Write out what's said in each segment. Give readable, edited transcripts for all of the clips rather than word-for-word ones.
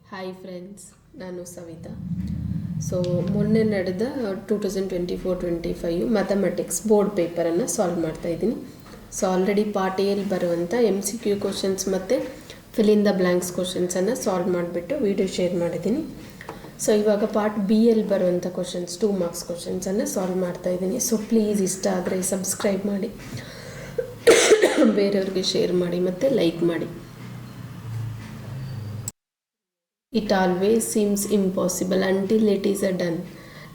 Hi friends, ನಾನು Savita. So ಮೊನ್ನೆ ನಡೆದ 2024-25 ಮ್ಯಾಥಮೆಟಿಕ್ಸ್ ಬೋರ್ಡ್ ಪೇಪರನ್ನು ಸಾಲ್ವ್ ಮಾಡ್ತಾಯಿದ್ದೀನಿ. ಸೊ ಆಲ್ರೆಡಿ ಪಾರ್ಟ್ ಎಲ್ಲಿ ಬರುವಂಥ MCQ ಕ್ವಶನ್ಸ್ ಮತ್ತು ಫಿಲ್ ಇನ್ ದ ಬ್ಲ್ಯಾಂಕ್ಸ್ ಕ್ವಶನ್ಸನ್ನು ಸಾಲ್ವ್ ಮಾಡಿಬಿಟ್ಟು ವಿಡಿಯೋ ಶೇರ್ ಮಾಡಿದ್ದೀನಿ. ಸೊ ಇವಾಗ ಪಾರ್ಟ್ BL ಬರುವಂಥ ಕ್ವಶನ್ಸ್ 2 ಮಾರ್ಕ್ಸ್ ಕ್ವಶನ್ಸನ್ನು ಸಾಲ್ವ್ ಮಾಡ್ತಾಯಿದ್ದೀನಿ. ಸೊ ಪ್ಲೀಸ್ ಇಷ್ಟ ಆದರೆ ಸಬ್ಸ್ಕ್ರೈಬ್ ಮಾಡಿ, ಬೇರೆಯವ್ರಿಗೆ ಶೇರ್ ಮಾಡಿ ಮತ್ತು ಲೈಕ್ ಮಾಡಿ. It always seems impossible until it is done.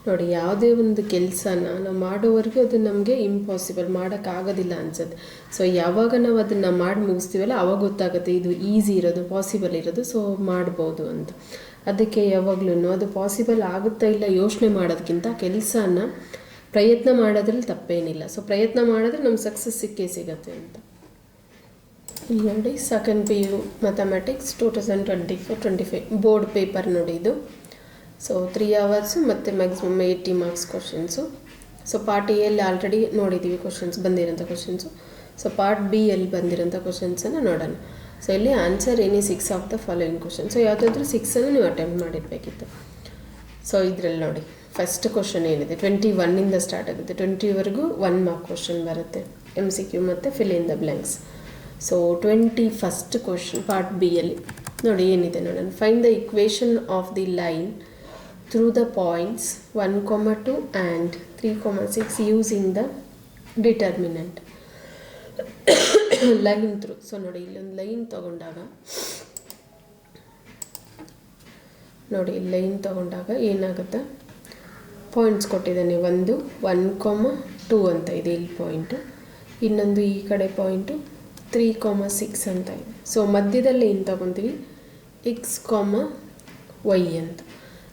ನೋಡಿ, ಯಾವುದೇ ಒಂದು ಕೆಲಸನ ನಾವು ಮಾಡೋವರೆಗೂ ಅದು ನಮಗೆ ಇಂಪಾಸಿಬಲ್, ಮಾಡೋಕ್ಕಾಗೋದಿಲ್ಲ ಅನ್ಸುತ್ತೆ. ಸೊ ಯಾವಾಗ ನಾವು ಅದನ್ನು ಮಾಡಿ ಮುಗಿಸ್ತೀವಲ್ಲ ಆವಾಗ ಗೊತ್ತಾಗುತ್ತೆ ಇದು ಈಸಿ ಇರೋದು, ಪಾಸಿಬಲ್ ಇರೋದು, ಸೊ ಮಾಡ್ಬೋದು ಅಂತ. ಅದಕ್ಕೆ ಯಾವಾಗಲೂ ಅದು ಪಾಸಿಬಲ್ ಆಗುತ್ತಾ ಇಲ್ಲ ಯೋಚನೆ ಮಾಡೋದಕ್ಕಿಂತ ಕೆಲಸನ ಪ್ರಯತ್ನ ಮಾಡೋದ್ರಲ್ಲಿ ತಪ್ಪೇನಿಲ್ಲ. ಸೊ ಪ್ರಯತ್ನ ಮಾಡಿದ್ರೆ ನಮ್ಗೆ ಸಕ್ಸಸ್ ಸಿಕ್ಕೇ ಸಿಗುತ್ತೆ ಅಂತ. ಇಲ್ಲಿ ನೋಡಿ, second PU mathematics 2024-25 board paper ನೋಡಿ ಇದು. ಸೊ 3 hours ಮತ್ತು maximum 80 marks questions. So part ಎಲ್ಲಿ ಆಲ್ರೆಡಿ ನೋಡಿದ್ದೀವಿ ಕ್ವಶನ್ಸ್ ಬಂದಿರೋಂಥ ಕ್ವಶನ್ಸು. ಸೊ ಪಾರ್ಟ್ BL ಬಂದಿರೋಂಥ ಕ್ವಶನ್ಸನ್ನು ನೋಡೋಣ. ಸೊ ಇಲ್ಲಿ answer any 6 of the following question. So ಯಾವುದಾದ್ರೂ 6 ನೀವು ಅಟೆಂಪ್ಟ್ ಮಾಡಿರಬೇಕಿತ್ತು. ಸೊ ಇದರಲ್ಲಿ ನೋಡಿ, ಫಸ್ಟ್ ಕ್ವಶನ್ ಏನಿದೆ 21ಇಂದ ಸ್ಟಾರ್ಟ್ ಆಗುತ್ತೆ, 20ವರೆಗೂ 1 ಮಾರ್ಕ್ ಕ್ವಶನ್ ಬರುತ್ತೆ, MCQ ಮತ್ತು fill in the blanks. So 21st question part BL ನೋಡಿ ಏನಿದೆ ನೋಡೋಣ. Find the equation of the line through the points 1, 2 and 3, 6 using the determinant. Line through. So ನೋಡಿ, ಇಲ್ಲೊಂದು line ತಗೊಂಡಾಗ ನೋಡಿ, ಲೈನ್ ತಗೊಂಡಾಗ ಏನಾಗುತ್ತೆ, ಪಾಯಿಂಟ್ಸ್ ಕೊಟ್ಟಿದ್ದಾನೆ. 1, 2 ಅಂತ ಇದೆ ಇಲ್ಲಿ ಪಾಯಿಂಟು, ಇನ್ನೊಂದು ಈ ಕಡೆ ಪಾಯಿಂಟು 3, 6 ಅಂತ ಇದೆ. ಸೊ ಮಧ್ಯದಲ್ಲಿ ಏನು ತಗೊತೀವಿ, X, Y ಅಂತ.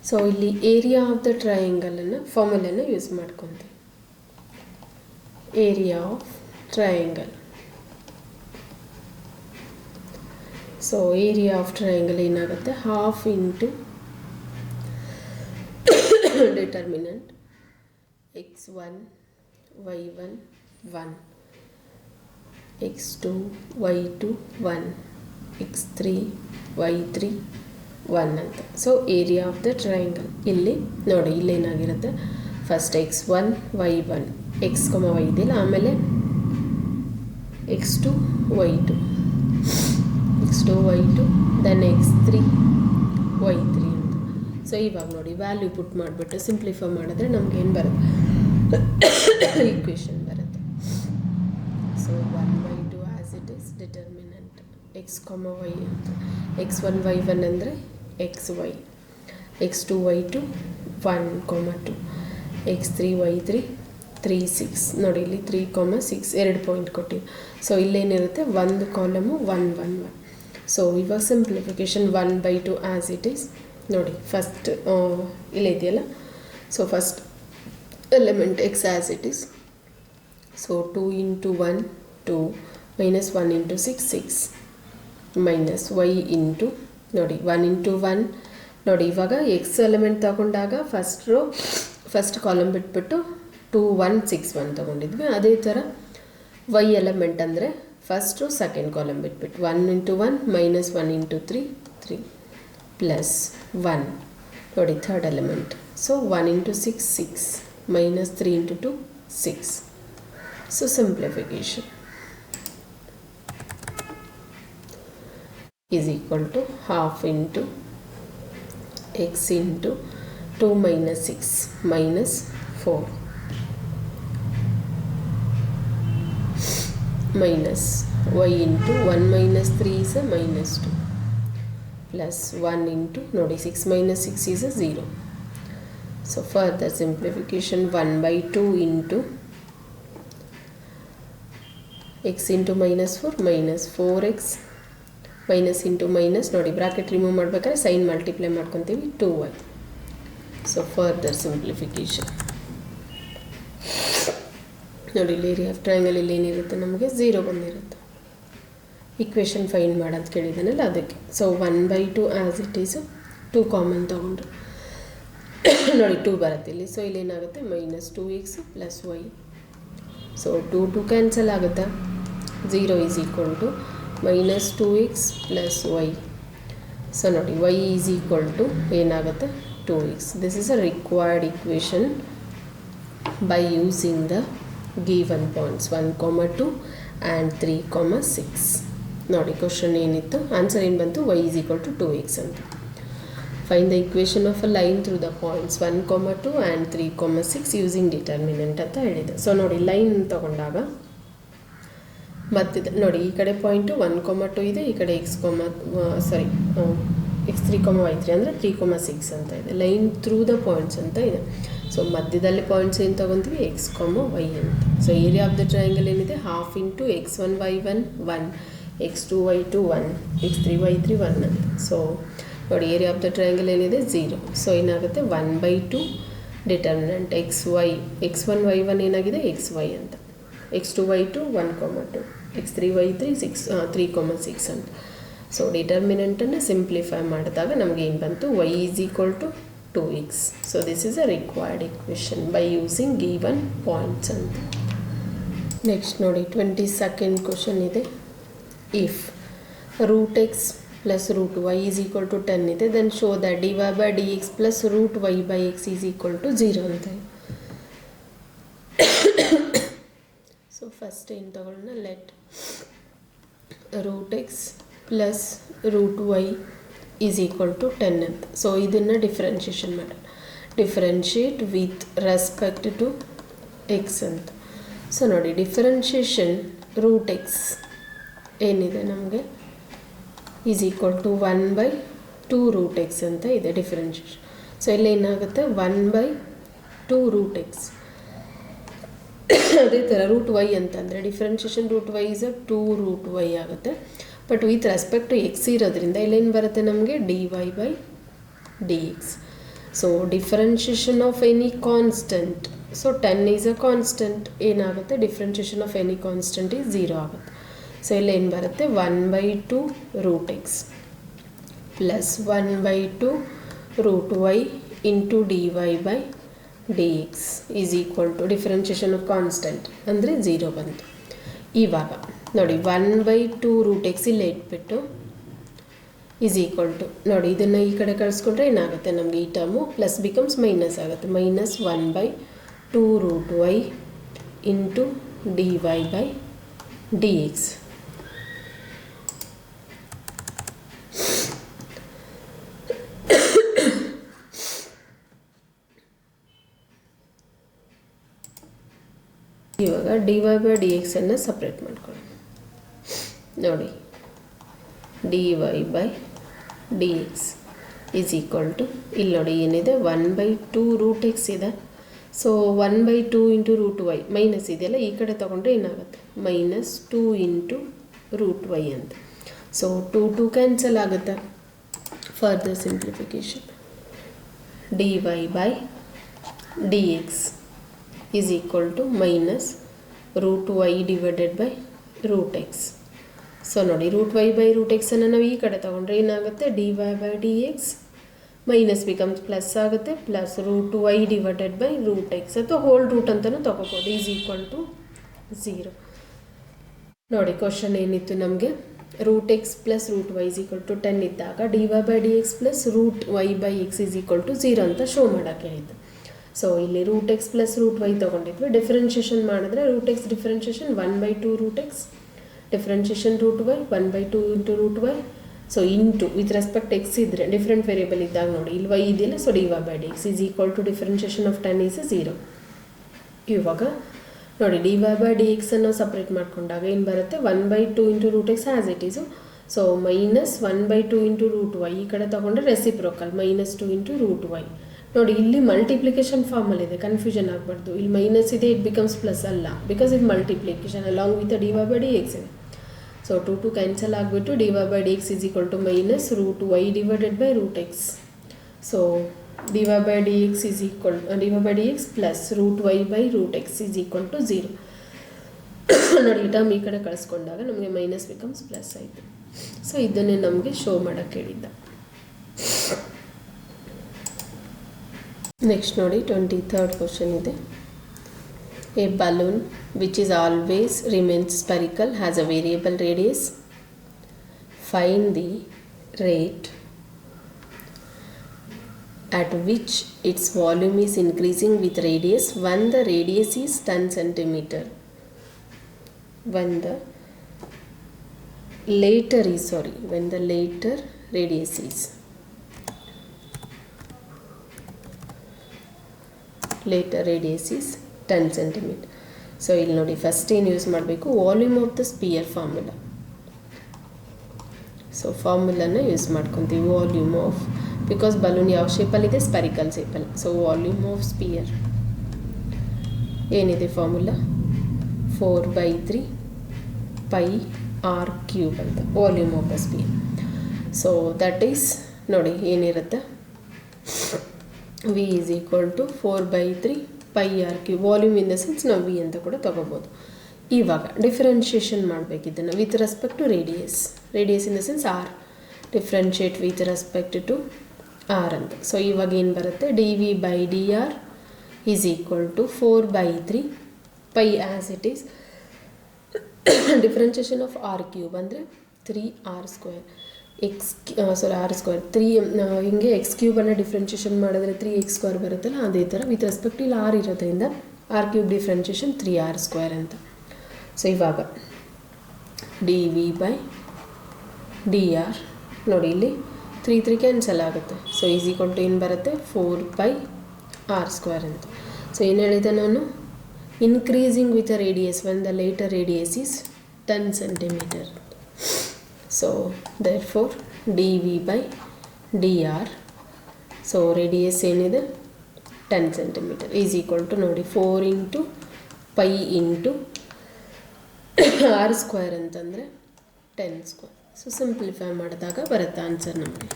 ಸೊ ಇಲ್ಲಿ ಏರಿಯಾ ಆಫ್ ದ ಟ್ರಯಾಂಗಲನ್ನು ಫಾರ್ಮುಲನ್ನು ಯೂಸ್ ಮಾಡ್ಕೊತೀವಿ. Area of triangle. So area of triangle ಏನಾಗುತ್ತೆ, half into determinant X1, Y1, 1, X2, Y2, 1, X3, Y3, 1 ಅಂತ. So area of the triangle ಇಲ್ಲಿ ನೋಡಿ, ಇಲ್ಲೇನಾಗಿರುತ್ತೆ, first X1, Y1, X, Y ಇದೆಯಲ್ಲ, ಆಮೇಲೆ X2, Y2, then X3, Y3 ಅಂತ. So ಇವಾಗ ನೋಡಿ, value ಪುಟ್ ಮಾಡಿಬಿಟ್ಟು ಸಿಂಪ್ಲಿಫೈ ಮಾಡಿದ್ರೆ ನಮಗೇನು ಬರುತ್ತೆ, ಈಕ್ವೇಷನ್ ಬರುತ್ತೆ. So 1/2 as it is determinant X, Y ಅಂತ. X1, Y1 ಅಂದರೆ XY, X2, Y2, 1, 2, X3, Y3, 3, 6 ನೋಡಿ, ಇಲ್ಲಿ 3, 6 2 ಪಾಯಿಂಟ್ ಕೊಟ್ಟಿವಿ. ಸೊ ಇಲ್ಲೇನಿರುತ್ತೆ, ಒಂದು ಕಾಲಮು 1, 1, 1. ಸೊ ಇವಾಗ ಸಿಂಪ್ಲಿಫಿಕೇಷನ್ 1/2 ಆ್ಯಸ್ ಇಟ್ ಈಸ್ ನೋಡಿ, ಫಸ್ಟ್ ಇಲ್ಲೇ ಇದೆಯಲ್ಲ. So first element X as it is. So 2 into 1, 2, minus 1 into 6, 6, minus Y into ನೋಡಿ 1 into 1 ನೋಡಿ. ಇವಾಗ X ಎಲಿಮೆಂಟ್ ತಗೊಂಡಾಗ ಫಸ್ಟ್ ಕಾಲಮ್ ಬಿಟ್ಬಿಟ್ಟು 2, 1, 6, 1 ತೊಗೊಂಡಿದ್ವಿ. ಅದೇ ಥರ Y ಎಲಿಮೆಂಟ್ ಅಂದರೆ ಫಸ್ಟು ಸೆಕೆಂಡ್ ಕಾಲಮ್ ಬಿಟ್ಬಿಟ್ಟು 1 into 1 minus 1 into 3, 3 plus 1 ನೋಡಿ third element. So 1 into 6, 6, minus 3 into 2, 6. So simplification is equal to half into X into 2 minus 6 minus 4 minus Y into 1 minus 3 is a minus 2 plus 1 into ನೋಡಿ 6 minus 6 is a 0. So further simplification 1/2 into X into minus 4 minus 4X minus into minus ನೋಡಿ, bracket remove ಮಾಡ್ಬೇಕಾದ್ರೆ sign multiply ಮಾಡ್ಕೊತೀವಿ, 2Y. So further simplification ನೋಡಿ, ಇಲ್ಲಿ area of triangle ಇಲ್ಲಿ ಏನಿರುತ್ತೆ, ನಮಗೆ 0 ಬಂದಿರುತ್ತೆ. ಇಕ್ವೇಷನ್ ಫೈಂಡ್ ಮಾಡೋದು ಕೇಳಿದ್ದಾನಲ್ಲ ಅದಕ್ಕೆ. So 1/2 as it is 2 common ತೊಗೊಂಡ್ರು ನೋಡಿ 2 ಬರುತ್ತೆ ಇಲ್ಲಿ. ಸೊ ಇಲ್ಲೇನಾಗುತ್ತೆ, minus 2X plus Y. So 2 cancel ಆಗುತ್ತಾ, 0 is equal to minus 2x plus y. So ನೋಡಿ y ಈಸ್ ಈಕ್ವಲ್ ಟು ಏನಾಗುತ್ತೆ 2x. This is a required equation by using the given points 1, 2 and 3, 6. ನೋಡಿ question ಏನಿತ್ತು, answer ಏನು ಬಂತು, y is equal to 2x ಅಂತ. Fine the equation of a line through the points 1, 2 and 3, 6 using determinant ಅಂತ ಹೇಳಿದೆ. So ನೋಡಿ line ತಗೊಂಡಾಗ ಮತ್ತಿದೆ ನೋಡಿ, ಈ ಕಡೆ ಪಾಯಿಂಟು 1, 2 ಇದೆ, ಈ ಕಡೆ x3, y3 ಅಂದರೆ 3, 6 ಅಂತ ಇದೆ. ಲೈನ್ ಥ್ರೂ ದ ಪಾಯಿಂಟ್ಸ್ ಅಂತ ಇದೆ. ಸೊ ಮಧ್ಯದಲ್ಲಿ ಪಾಯಿಂಟ್ಸ್ ಏನು ತೊಗೊತೀವಿ, x, y ಅಂತ. So area of the triangle ಏನಿದೆ, half into x1, y1 1, x2, y2 1, x3, y3 1 ಅಂತ. ಸೊ ನೋಡಿ ಏರಿಯಾ ಆಫ್ ದ ಟ್ರಯಾಂಗಲ್ ಏನಿದೆ 0. ಸೊ ಏನಾಗುತ್ತೆ 1/2 ಡಿಟರ್ಮಿನೆಂಟ್ x1, y1 ಏನಾಗಿದೆ xy ಅಂತ, x2, y2 1, 2, x3, y3 3, 6 ಅಂತ. ಸೊ ಡಿಟರ್ಮಿನೆಂಟನ್ನು ಸಿಂಪ್ಲಿಫೈ ಮಾಡಿದಾಗ ನಮಗೆ ಏನು ಬಂತು, y is equal to 2x. So this is a required equation by using given points ಅಂತ. ನೆಕ್ಸ್ಟ್ ನೋಡಿ 22nd ಕ್ವಶನ್ ಇದೆ. If √x plus √y is equal to 10 ಇದೆ, then show that dy by dx plus √y by x is equal to 0 ಅಂತ. So first ಏನು ತಗೊಳ್ಳೋಣ, let √x plus √y is equal to 10 ಅಂತ. So ಇದನ್ನು differentiation ಮಾಡೋಣ. Differentiate with respect to x ಅಂತ. So ನೋಡಿ differentiation √x ಏನಿದೆ ನಮಗೆ ಈಸ್ ಈಕ್ವಲ್ ಟು 1/2 √x ಅಂತ ಇದೆ ಡಿಫ್ರೆನ್ಷಿಯೇಷನ್. ಸೊ ಇಲ್ಲಿ ಏನಾಗುತ್ತೆ 1/2 √x. ಅದೇ ಥರ √y ಅಂತಂದರೆ differentiation √y is a 2 √y ಆಗುತ್ತೆ. But with respect to x ಇರೋದ್ರಿಂದ ಇಲ್ಲೇನು ಬರುತ್ತೆ ನಮಗೆ dy by dx. So differentiation of any constant, so 10 is a constant, ಏನಾಗುತ್ತೆ differentiation of any constant is 0 ಆಗುತ್ತೆ. ಸೊ ಇಲ್ಲಿ ಏನು ಬರುತ್ತೆ 1/2 √x plus 1/2 √y into dy by dx is equal to differentiation of constant ಅಂದರೆ 0 ಬಂತು. ಇವಾಗ ನೋಡಿ 1/2 √x ಇಲ್ಲೇ ಇಟ್ಬಿಟ್ಟು ಈಸ್ ಈಕ್ವಲ್ ಟು ನೋಡಿ ಇದನ್ನು ಈ ಕಡೆ ಕಳಿಸ್ಕೊಂಡ್ರೆ ಏನಾಗುತ್ತೆ ನಮಗೆ ಈ ಟರ್ಮು ಪ್ಲಸ್ ಬಿಕಮ್ಸ್ ಮೈನಸ್ ಆಗುತ್ತೆ, minus 1/2 √y into dy by dx. ಇವಾಗ dy by dx ಅನ್ನು ಸಪ್ರೇಟ್ ಮಾಡ್ಕೊಳ್ಳಿ. ನೋಡಿ dy by dx is equal to ಇಲ್ಲಿ ನೋಡಿ ಏನಿದೆ 1/2 √x ಇದೆ. ಸೊ 1/2 ಇಂಟು √y ಮೈನಸ್ ಇದೆಯಲ್ಲ, ಈ ಕಡೆ ತೊಗೊಂಡ್ರೆ ಏನಾಗುತ್ತೆ ಮೈನಸ್ 2 ಇಂಟು √y ಅಂತ. ಸೊ 2 ಕ್ಯಾನ್ಸಲ್ ಆಗುತ್ತೆ. Further simplification dy by dx is equal to minus √y divided by √x. So ನೋಡಿ √y by √x ಅನ್ನು ನಾವು ಈ ಕಡೆ ತೊಗೊಂಡ್ರೆ ಏನಾಗುತ್ತೆ dy by dx minus becomes plus ಆಗುತ್ತೆ, plus √y divided by √x ಅಥವಾ ಹೋಲ್ ರೂಟ್ ಅಂತಲೂ ತೊಗೋಬೋದು, ಈಸ್ ಈಕ್ವಲ್ ಟು 0. ನೋಡಿ ಕ್ವಶನ್ ಏನಿತ್ತು ನಮಗೆ √x plus √y is equal to 10 ಇದ್ದಾಗ dy by dx plus √y by x is equal to 0 ಅಂತ show ಮಾಡೋಕ್ಕೆ ಹೇಳಿದ್ದು. ಸೊ ಇಲ್ಲಿ √x ಪ್ಲಸ್ √y ತೊಗೊಂಡಿದ್ವಿ. ಡಿಫ್ರೆನ್ಷಿಯೇಷನ್ ಮಾಡಿದ್ರೆ √x differentiation 1/2 √x, differentiation √y 1/2 into √y. So into with respect x ಇದ್ದರೆ different variable ಇದ್ದಾಗ ನೋಡಿ ಇಲ್ಲಿ y ಇದೆಯಲ್ಲ, so dy by dx is equal to differentiation of 10 is 0. ಇವಾಗ ನೋಡಿ dy by dx ಅನ್ನು ಸಪ್ರೇಟ್ ಮಾಡ್ಕೊಂಡಾಗ ಏನು ಬರುತ್ತೆ 1/2 into √x as it Yesu. So minus 1/2 into √y ಈ ಕಡೆ ತೊಗೊಂಡ್ರೆ ರೆಸಿಪ್ರೋಕಲ್ ಮೈನಸ್ 2 ಇಂಟು √y. ನೋಡಿ ಇಲ್ಲಿ ಮಲ್ಟಿಪ್ಲಿಕೇಶನ್ ಫಾರ್ಮಲ್ಲಿದೆ, ಕನ್ಫ್ಯೂಷನ್ ಆಗಬಾರ್ದು. ಇಲ್ಲಿ ಮೈನಸ್ ಇದೆ, ಇಟ್ ಬಿಕಮ್ಸ್ ಪ್ಲಸ್ ಅಲ್ಲ, ಬಿಕಾಸ್ ಇದು multiplication along with dy by dx ಇದೆ. ಸೊ 2 ಕ್ಯಾನ್ಸಲ್ ಆಗಿಬಿಟ್ಟು dy by dx is equal to minus √y divided by √x. So dy by dx is equal dy by dx plus √y by √x is equal to 0. ನೋಡಿ ಈ term ಈ ಕಡೆ ಕಳಿಸ್ಕೊಂಡಾಗ ನಮಗೆ minus becomes plus ಆಯಿತು. So ಇದನ್ನೇ ನಮಗೆ show ಮಾಡೋಕ್ಕೆ ಹೇಳಿದ್ದ. ನೆಕ್ಸ್ಟ್ ನೋಡಿ 23rd ಕ್ವಶನ್ ಇದೆ. A balloon which is always remains spherical has a variable radius. Find the rate at which its volume is increasing with radius when the radius is 10 centimeter. When the later radius is later radius is 10 centimeter. So ಇಲ್ಲಿ ನೋಡಿ first ಏನು use ಮಾಡಬೇಕು, volume of the sphere formula. So ಫಾರ್ಮುಲಾನ use ಮಾಡ್ಕೊತೀವಿ, volume of, because balloon ಯಾವ ಶೇಪಲ್ಲಿದೆ, spherical ಶೇಪಲ್ಲಿ. So volume of sphere ಏನಿದೆ ಫಾರ್ಮುಲಾ, 4/3 pi r ಕ್ಯೂಬ್ ಅಂತ volume of the sphere. So that is ನೋಡಿ ಏನಿರುತ್ತೆ, v is equal to 4/3 pi r cube. Volume in the sense ನಾವು v ಅಂತ ಕೂಡ ತಗೋಬೋದು. ಇವಾಗ ಡಿಫ್ರೆನ್ಷಿಯೇಷನ್ ಮಾಡಬೇಕಿದ್ದನ್ನು with respect to radius in the sense r, differentiate with respect to r ಅಂತ. So ಇವಾಗ ಏನು ಬರುತ್ತೆ, d v by d r is equal to 4/3 pi as it is. Differentiation of r cube ಅಂದರೆ 3r², r² 3 ಹಿಂಗೆ X ಕ್ಯೂಬನ್ನು differentiation ಮಾಡಿದ್ರೆ 3x² ಬರುತ್ತಲ್ಲ, ಅದೇ ಥರ ವಿತ್ ರೆಸ್ಪೆಕ್ಟ್ ಇಲ್ಲಿ ಆರ್ ಇರೋದ್ರಿಂದ ಆರ್ ಕ್ಯೂಬ್ ಡಿಫ್ರೆನ್ಷಿಯೇಷನ್ 3r² ಅಂತ. ಸೊ ಇವಾಗ d v by d r ನೋಡಿ, ಇಲ್ಲಿ 3 ಕ್ಯಾನ್ಸಲ್ ಆಗುತ್ತೆ. ಸೊ ಈಸ್ ಈಕ್ವಲ್ ಟು ಏನು ಬರುತ್ತೆ, 4πr² ಅಂತ. ಸೊ ಏನು ಹೇಳಿದೆ ನಾನು, increasing with a radius when the later radius is 10 centimeter. So therefore dv by dr, so radius ಏನಿದೆ 10 centimeter is equal to ನೋಡಿ 4 into pi into r² ಅಂತಂದರೆ 10². So simplify ಮಾಡಿದಾಗ ಬರುತ್ತೆ ಆನ್ಸರ್ ನಮಗೆ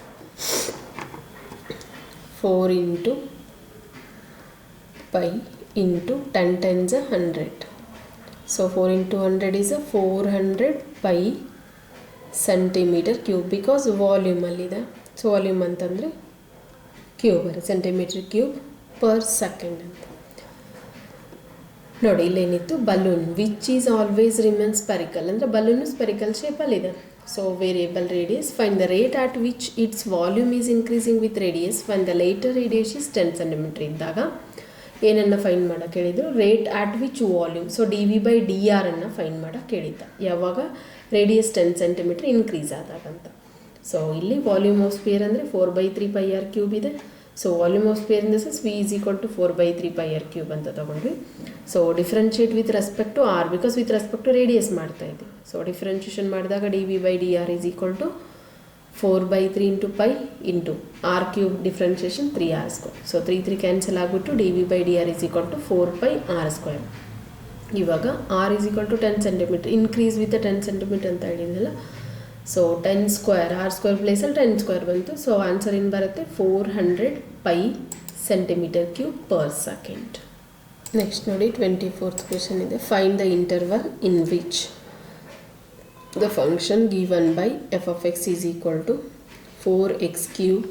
4 into pi into 10 times 100. So 4 into 100 is a 400 pi centimeter cube, because volume ಅಲ್ಲಿದೆ. So volume ಅಂತಂದರೆ cube centimeter cube per second ಅಂತ. ನೋಡಿ ಇಲ್ಲೇನಿತ್ತು, balloon which is always remain spherical ಅಂದರೆ ಬಲೂನು ಸ್ಪೆರಿಕಲ್ ಶೇಪಲ್ಲಿದೆ. So variable radius, find the rate at which its volume is increasing with radius when the later radius is 10 centimeter ಇದ್ದಾಗ ಏನನ್ನು find ಮಾಡೋಕ್ಕೆ ಹೇಳಿದರು, rate at which volume. So d v by d ಆರನ್ನು find ಮಾಡೋಕ್ಕೆ ಹೇಳಿದ್ದ, ಯಾವಾಗ radius 10 centimeter increase ಆದಾಗಂತ. So ಇಲ್ಲಿ ವಾಲ್ಯೂಮ್ ಆಫ್ ಸ್ಪಿಯರ್ ಅಂದರೆ 4/3 pi r ಕ್ಯೂಬ್ ಇದೆ. So volume of sphere in the sense v is equal to 4/3 pi r cube ಅಂತ ತೊಗೊಂಡ್ವಿ. So differentiate with respect to r, because with respect to radius ಮಾಡ್ತಾ ಇದ್ದೀವಿ. So differentiation ಮಾಡಿದಾಗ d v by d r is equal to 4/3 into pi into r cube differentiation 3r². So 3 cancel ಆಗಿಬಿಟ್ಟು d v by d r is equal to 4πr². ಇವಾಗ r is equal to 10 centimeter, increase with 10 centimeter ಅಂತ ಹೇಳಿದ್ನಲ್ಲ. So 10² r² ಪ್ಲೇಸಲ್ಲಿ 10² ಬಂತು. So answer ಏನು ಬರುತ್ತೆ, 400 pi centimeter cube per second. Next ನೋಡಿ 24th question ಇದೆ, find the interval in which the function given by f of x is equal to 4x cube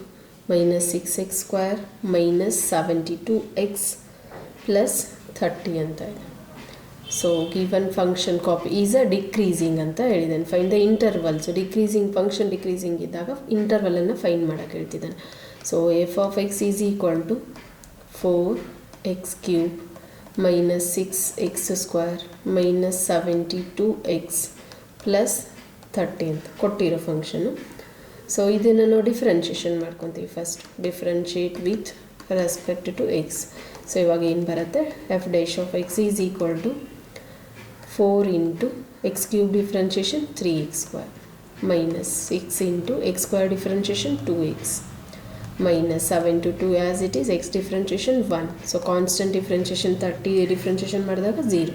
minus 6x square minus 72x plus 30 ಅಂತ ಇದೆ. So given function copy is a decreasing ಅಂತ ಹೇಳಿದ್ದಾನೆ. Find the interval. So decreasing function decreasing ಇದ್ದಾಗ ಇಂಟರ್ವಲನ್ನು find ಮಾಡೋಕ್ಕೆ ಹೇಳ್ತಿದ್ದಾನೆ. So f of x is equal to 4x cube minus 6x square minus 72x plus 30 ಅಂತ ಕೊಟ್ಟಿರೋ ಫಂಕ್ಷನು. ಸೊ ಇದನ್ನು ನಾವು ಡಿಫ್ರೆನ್ಷಿಯೇಷನ್ ಮಾಡ್ಕೊತೀವಿ. First differentiate with respect to x. So ಇವಾಗ ಏನು ಬರುತ್ತೆ, f dash of x is equal to 4 into x cube differentiation 3x square minus 6 into X square differentiation 2x minus 7 to 2 as it is, x differentiation 1. So constant differentiation 30 differentiation ಮಾಡಿದಾಗ 0.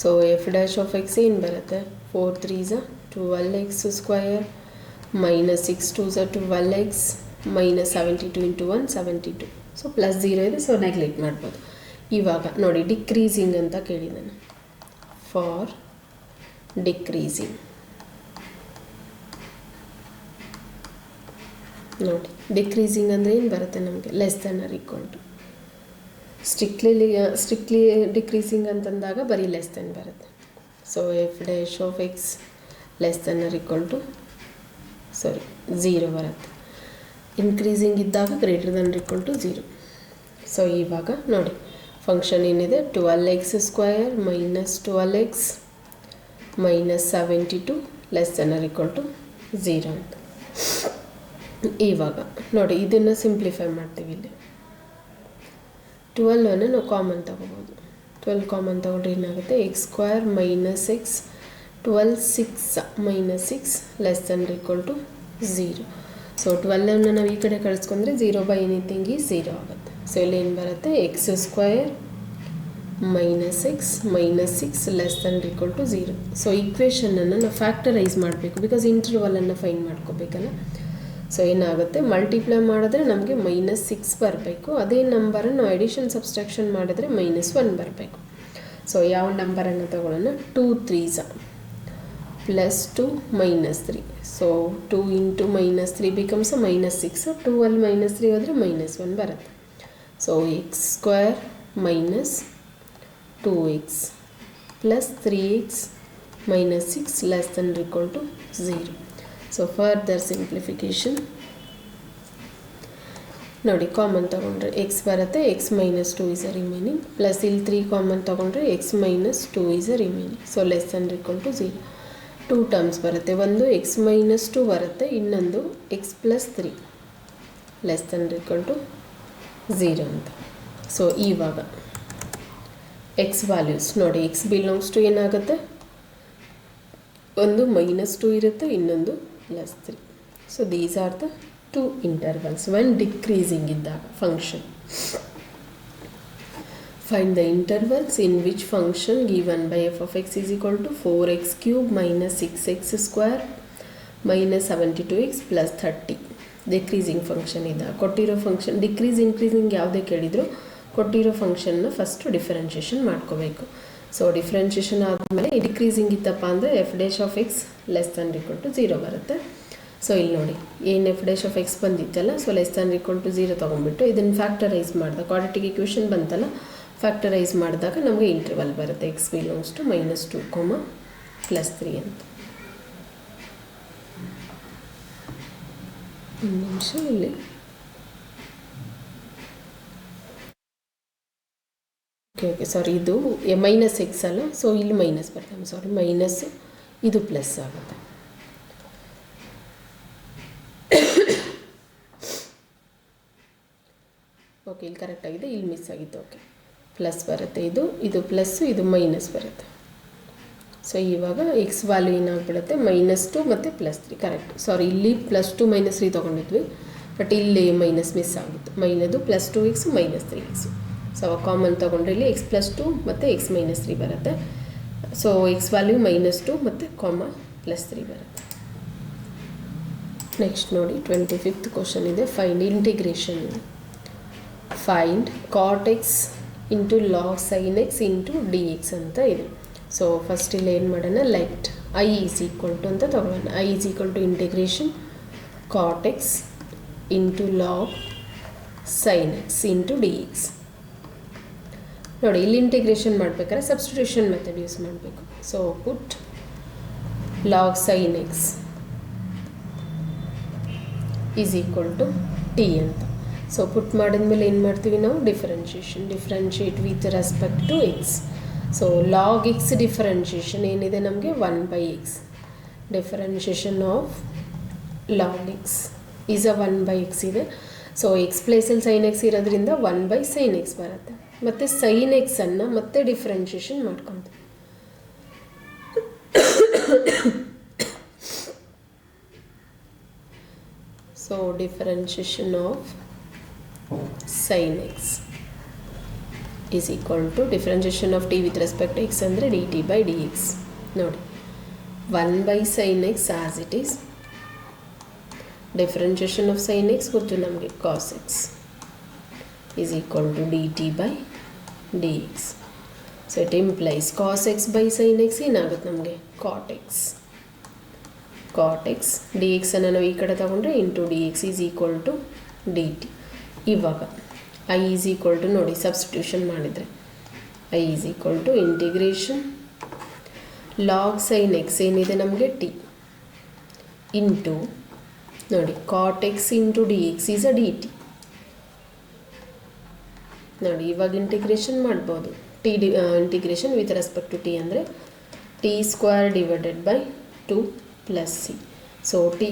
So f dash of x ಏನು ಬರುತ್ತೆ, 4 3s 12x square minus 6 2s 12x minus 72 into 1 72. So plus 0 ಇದೆ, so neglect ಮಾಡ್ಬೋದು. ಇವಾಗ ನೋಡಿ decreasing ಅಂತ ಕೇಳಿದ್ದಾನೆ. For decreasing ನೋಡಿ ಡಿಕ್ರೀಸಿಂಗ್ ಅಂದರೆ ಏನು ಬರುತ್ತೆ ನಮಗೆ, less than or equal to. Strictly decreasing ಅಂತಂದಾಗ ಬರೀ ಲೆಸ್ ದೆನ್ ಬರುತ್ತೆ. So f dash of x less than or equal to 0 ಬರುತ್ತೆ. ಇನ್ಕ್ರೀಸಿಂಗ್ ಇದ್ದಾಗ greater than equal to 0. So ಇವಾಗ ನೋಡಿ ಫಂಕ್ಷನ್ ಏನಿದೆ 12x² minus 12x minus 72 less than or equal to 0 ಅಂತ. ಇವಾಗ ನೋಡಿ ಇದನ್ನು ಸಿಂಪ್ಲಿಫೈ ಮಾಡ್ತೀವಿ. ಇಲ್ಲಿ 12 ನಾವು ಕಾಮನ್ ತಗೋಬೋದು. 12 ಕಾಮನ್ ತಗೊಂಡ್ರೆ ಏನಾಗುತ್ತೆ x² minus x 12 6 minus 6 less than equal to 0. So 12 ನಾವು ಈ ಕಡೆ ಕಳಿಸ್ಕೊಂಡ್ರೆ 0 ಬೈ ಎನಿಥಿಂಗ್ ಈ 0 ಆಗುತ್ತೆ. ಸೊ ಇಲ್ಲಿ ಏನು ಬರುತ್ತೆ x² minus x minus 6 less than equal to 0. So ಈಕ್ವೇಷನನ್ನು ನಾವು ಫ್ಯಾಕ್ಟರೈಸ್ ಮಾಡಬೇಕು, ಬಿಕಾಸ್ ಇಂಟರ್ವಲನ್ನು ಫೈಂಡ್ ಮಾಡ್ಕೋಬೇಕಲ್ಲ. ಸೊ ಏನಾಗುತ್ತೆ ಮಲ್ಟಿಪ್ಲೈ ಮಾಡಿದ್ರೆ ನಮಗೆ -6 ಬರಬೇಕು. ಅದೇ ನಂಬರನ್ನು ನಾವು ಎಡಿಷನ್ ಸಬ್ಸ್ಟ್ರಾಕ್ಷನ್ ಮಾಡಿದ್ರೆ -1 ಬರಬೇಕು. ಸೊ ಯಾವ ನಂಬರನ್ನು ತಗೊಳ್ಳೋಣ, 2 3s +2 -3. So 2 × -3 becomes -6. 2 ಅಲ್ಲಿ -3 ಹೋದರೆ -1 ಬರುತ್ತೆ. So x² minus 2x plus 3x minus 6 less than equal to 0. So further simplification ನೋಡಿ, ಕಾಮನ್ ತೊಗೊಂಡ್ರೆ x ಬರುತ್ತೆ, x minus 2 is a remaining, plus ಇಲ್ಲಿ 3 ಕಾಮನ್ ತೊಗೊಂಡ್ರೆ x minus 2 is a remaining. So less than equal to 0. 2 terms ಬರುತ್ತೆ, ಒಂದು x minus 2 ಬರುತ್ತೆ, ಇನ್ನೊಂದು x plus 3 less than equal to 0 ಅಂತ. ಸೊ ಇವಾಗ x ವ್ಯಾಲ್ಯೂಸ್ ನೋಡಿ, x ಬಿಲಾಂಗ್ಸ್ ಟು ಏನಾಗುತ್ತೆ, ಒಂದು -2 ಇರುತ್ತೆ, ಇನ್ನೊಂದು +3. So these are the 2 intervals when decreasing ಇದ್ದಾಗ function. Find the intervals in which function given by f of x is equal to 4x³ minus 6x² minus 72x plus 30. Decreasing function ಇದೆ. ಕೊಟ್ಟಿರೋ function decrease increasing ಯಾವುದೇ ಕೇಳಿದ್ರು ಕೊಟ್ಟಿರೋ ಫಂಕ್ಷನ್ನ first differentiation ಮಾಡ್ಕೋಬೇಕು. So differentiation ಆದಮೇಲೆ decreasing ಇತ್ತಪ್ಪ ಅಂದರೆ f' less than equal to 0 ಬರುತ್ತೆ. ಸೊ ಇಲ್ಲಿ ನೋಡಿ ಏನು f' ಬಂದಿತ್ತಲ್ಲ, so less than equal to 0 ತೊಗೊಂಡ್ಬಿಟ್ಟು ಇದನ್ನು ಫ್ಯಾಕ್ಟರೈಸ್ ಮಾಡಿದಾಗ ಕ್ವಾಡ್ರಾಟಿಕ್ ಇಕ್ವೇಷನ್ ಬಂತಲ್ಲ, ಫ್ಯಾಕ್ಟರೈಸ್ ಮಾಡಿದಾಗ ನಮಗೆ ಇಂಟರ್ವಲ್ ಬರುತ್ತೆ x ಬಿಲಾಂಗ್ಸ್ ಟು -2, +3 ಅಂತ. ಒಂದು ನಿಮಿಷ ಇಲ್ಲಿ ಓಕೆ ಸಾರಿ, ಇದು -x ಅಲ್ಲ, ಸೊ ಇಲ್ಲಿ ಮೈನಸ್ ಬರ್ತದೆ, ಸಾರಿ ಮೈನಸ್, ಇದು ಪ್ಲಸ್ ಆಗುತ್ತೆ. ಓಕೆ ಇಲ್ಲಿ ಕರೆಕ್ಟಾಗಿದೆ, ಇಲ್ಲಿ ಮಿಸ್ ಆಗಿತ್ತು. ಓಕೆ ಪ್ಲಸ್ ಬರುತ್ತೆ, ಇದು ಪ್ಲಸ್ಸು, ಇದು ಮೈನಸ್ ಬರುತ್ತೆ. ಸೊ ಇವಾಗ x ವ್ಯಾಲ್ಯೂ ಏನಾಗ್ಬಿಡುತ್ತೆ -2 ಮತ್ತು +3 ಕರೆಕ್ಟ್. ಸಾರಿ ಇಲ್ಲಿ +2 -3 ತೊಗೊಂಡಿದ್ವಿ, ಬಟ್ ಇಲ್ಲಿ ಮೈನಸ್ ಮಿಸ್ ಆಗಿತ್ತು. ಮೈನದು +2x -3x. ಸೊ ಕಾಮನ್ ತೊಗೊಂಡ್ರೆ ಇಲ್ಲಿ x +2 ಮತ್ತು x -3 ಬರುತ್ತೆ. ಸೊ x ವ್ಯಾಲ್ಯೂ -2 ಮತ್ತು +3 ಬರುತ್ತೆ. ನೆಕ್ಸ್ಟ್ ನೋಡಿ 25th ಕ್ವಶನ್ ಇದೆ, ಫೈಂಡ್ ಇಂಟಿಗ್ರೇಷನ್ ಇದೆ. Find cot x into log sin x into dx ಅಂತ ಇದೆ. ಸೊ ಫಸ್ಟ್ ಇಲ್ಲಿ ಏನು ಮಾಡೋಣ, let i is equal to ಅಂತ ತೊಗೊಳ್ಳೋಣ. i is equal to integration cot x into log sin x into dx. ನೋಡಿ ಇಲ್ಲಿ ಇಂಟಿಗ್ರೇಷನ್ ಮಾಡಬೇಕಾದ್ರೆ ಸಬ್ಸ್ಟಿಟ್ಯೂಷನ್ ಮೆಥಡ್ ಯೂಸ್ ಮಾಡಬೇಕು. So put log sin x is equal to t ಅಂತ. So put ಮಾಡಿದ್ಮೇಲೆ ಏನು ಮಾಡ್ತೀವಿ ನಾವು, differentiate with respect to x. So log x differentiation ಏನಿದೆ ನಮಗೆ 1/x. Differentiation of log x is a 1/x ಇದೆ. So x ಪ್ಲೇಸಲ್ಲಿ ಸೈನ್ ಎಕ್ಸ್ ಇರೋದ್ರಿಂದ 1/sin x ಬರುತ್ತೆ. ಮತ್ತು ಸೈನ್ ಎಕ್ಸನ್ನು ಮತ್ತೆ ಡಿಫ್ರೆನ್ಷಿಯೇಷನ್ ಮಾಡ್ಕೊತೀವಿ. So differentiation of sin x is equal to differentiation of t with respect to x ಅಂದರೆ dt by dx. ನೋಡಿ 1/sin x as it is, differentiation of sin x ಗೊತ್ತು ನಮಗೆ cos x is equal to dt by dx. So it implies cos x by sin x ಏನಾಗುತ್ತೆ ನಮಗೆ cot x dx ಅನ್ನು ನಾವು ಈ ಕಡೆ ತಗೊಂಡ್ರೆ into dx is equal to dt. ಇವಾಗ i ಈಸ್ ಈಕ್ವಲ್ ಟು ನೋಡಿ ಸಬ್ಸ್ಟಿಟ್ಯೂಷನ್ ಮಾಡಿದರೆ i is equal to integration log sine x ಏನಿದೆ ನಮಗೆ t ಇಂಟು ನೋಡಿ cot x into d x is a d t. ನೋಡಿ ಇವಾಗ ಇಂಟಿಗ್ರೇಷನ್ ಮಾಡ್ಬೋದು. Integration with respect to t ಅಂದರೆ t square divided by 2 plus c. So t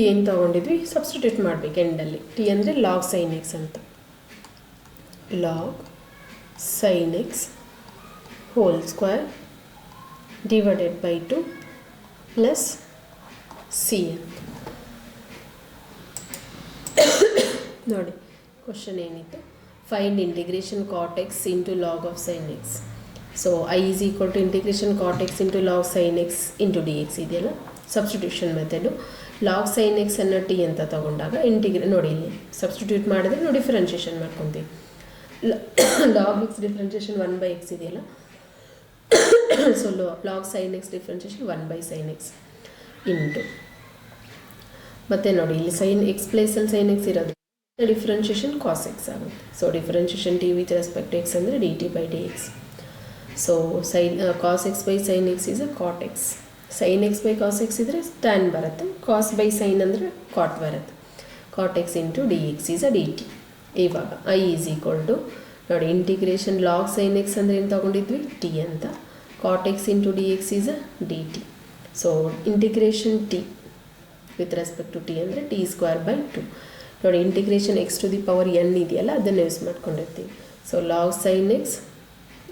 ಏನು ತೊಗೊಂಡಿದ್ವಿ substitute ಮಾಡಬೇಕು ಎಂಡಲ್ಲಿ. ಟಿ ಅಂದರೆ ಲಾಗ್ ಸೈನ್ ಎಕ್ಸ್ ಅಂತ, log sine x whole square divided by 2 plus c ಅಂತ. ನೋಡಿ ಕ್ವಶನ್ ಏನಿತ್ತು, find integration cot x into log of sine x. So i is equal to integration cot x into log sine x into d x ಇದೆಯಲ್ಲ, substitution method. Log sine x ಅನ್ನು t ಅಂತ ತಗೊಂಡಾಗ ನೋಡಿ ಇಲ್ಲಿ substitute ಮಾಡಿದ್ರೆ ನಾವು differentiation ಮಾಡ್ಕೊತೀವಿ. Log x differentiation 1/x ಇದೆಯಲ್ಲ, so log sine x differentiation 1/sin x into, ಮತ್ತು ನೋಡಿ ಇಲ್ಲಿ ಸೈನ್ ಎಕ್ಸ್ ಪ್ಲೇಸಲ್ಲಿ ಸೈನ್ ಎಕ್ಸ್ ಇರೋದು, ಡಿಫ್ರೆನ್ಷಿಯೇಷನ್ ಕಾಸ್ ಎಕ್ಸ್ ಆಗುತ್ತೆ. So differentiation t with respect x ಅಂದರೆ d t by d x. So cos x by sine x is a cot x. Sine x by cos x ಇದ್ದರೆ tan ಬರುತ್ತೆ, cos by sine ಅಂದರೆ cot ಬರುತ್ತೆ. Cot x into d x is a d T. ಇವಾಗ i is equal to ನೋಡಿ integration log sine x ಅಂದರೆ ಏನು ತೊಗೊಂಡಿದ್ವಿ t ಅಂತ, cot x into d x is a d t. So integration t with respect to t ಅಂದರೆ t square by 2. ನೋಡಿ integration x to the power n ಇದೆಯಲ್ಲ ಅದನ್ನು use ಮಾಡ್ಕೊಂಡಿರ್ತೀವಿ. So log sine X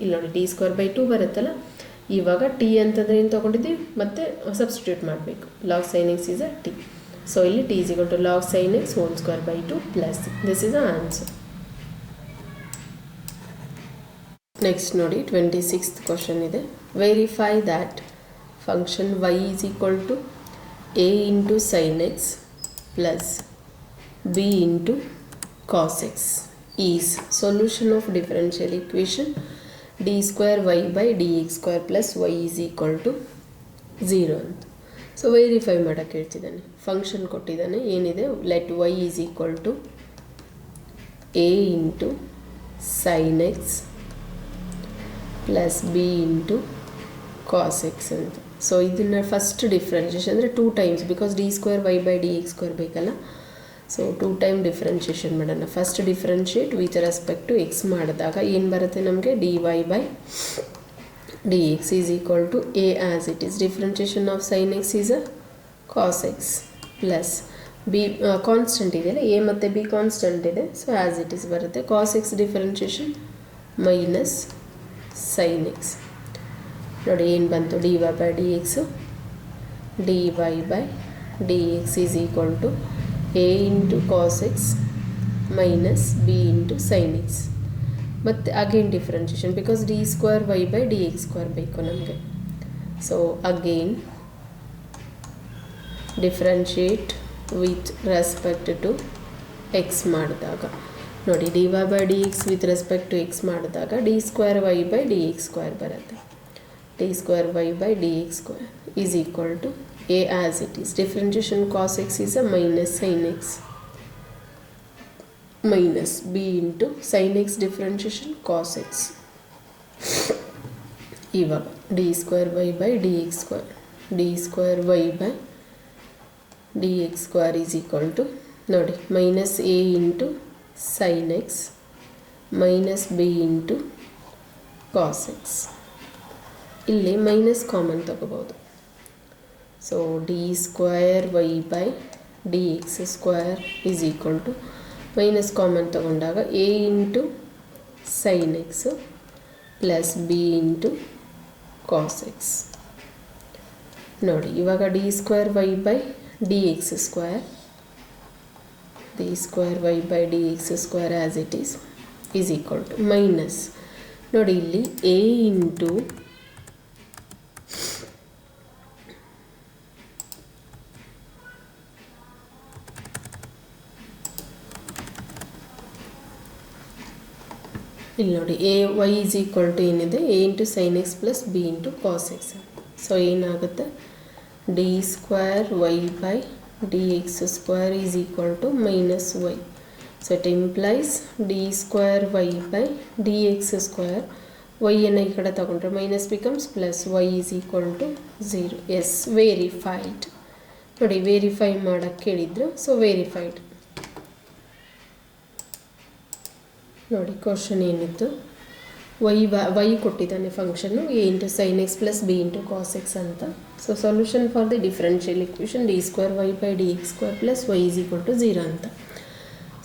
ಇಲ್ಲಿ ನೋಡಿ T square by 2 ಬರುತ್ತಲ್ಲ. ಇವಾಗ T ಅಂತಂದರೆ ಏನು ತೊಗೊಂಡಿದ್ದೀವಿ ಮತ್ತು ಸಬ್ಸ್ಟಿಟ್ಯೂಟ್ ಮಾಡಬೇಕು. Log sine x is a t. So ಇಲ್ಲಿ t is equal to log sine x whole square by 2 plus this is a answer. Next ನೋಡಿ 26th ಕ್ವಶನ್ ಇದೆ. Verify that function y is equal to a into sine x plus b into cos x is solution of differential equation d square y by d x square plus y is equal to 0 ಅಂತ. So verify ಮಾಡೋಕ್ಕೆ ಹೇಳ್ತಿದ್ದಾನೆ. Function ಕೊಟ್ಟಿದ್ದಾನೆ ಏನಿದೆ, let y is equal to a into sine x plus b into cos x ಅಂತ. So ಇದನ್ನು first differentiation ಅಂದರೆ 2 times, because d square y by d x square ಬೇಕಲ್ಲ. So 2 time differentiation ಮಾಡೋಣ. First differentiate with respect to x ಮಾಡಿದಾಗ ಏನು ಬರುತ್ತೆ ನಮಗೆ, d y by d x is equal to a as it is. Differentiation of sine x is a cos x plus b constant ಇದೆಯಲ್ಲ, a ಮತ್ತು b constant ಇದೆ. So as it is ಬರುತ್ತೆ. Cos x differentiation minus sine x. ನೋಡಿ ಏನು ಬಂತು, d y by d x d y by d x is equal to a into cos x minus b into sine x. ಮತ್ತು again differentiation because d square y by d x square ಬೇಕು ನಮಗೆ. So again differentiate with respect to x ಮಾಡಿದಾಗ ನೋಡಿ d y by d x with respect to x ಮಾಡಿದಾಗ d square y by d x square ಬರುತ್ತೆ. D square y by d x square is equal to a as it is. Differentiation cos x is a minus sin x minus b into sin x differentiation cos x. ಇವಾಗ d square y by d x square d square y by d x square is equal to ನೋಡಿ minus a into sine x minus b into cos x. ಇಲ್ಲಿ minus common ತಗೋಬೋದು. So d square y by d x square is equal to minus common ತಗೊಂಡಾಗ a into sine x plus b into cos x. ನೋಡಿ ಇವಾಗ d square y by d x square d square y by d x square as it is equal to minus ನೋಡಿ ಇಲ್ಲಿ a into ಇಲ್ಲಿ ನೋಡಿ a y is equal to ಏನಿದೆ a into sine x plus b into cos x. So ಏನಾಗುತ್ತೆ d square y by d x square is equal to minus y. So it implies d square y by d x square ವೈಯನ್ನು ಈ ಕಡೆ ತಗೊಂಡ್ರೆ minus becomes plus y is equal to 0. As verified. ನೋಡಿ verify ಮಾಡೋಕ್ಕೆ ಕೇಳಿದ್ರು, so verified. ನೋಡಿ question ಏನಿತ್ತು, y ಕೊಟ್ಟಿದ್ದಾನೆ function a into sine x plus b into cos x ಅಂತ. So solution for the differential equation d square y by d x square plus y is equal to 0 ಅಂತ.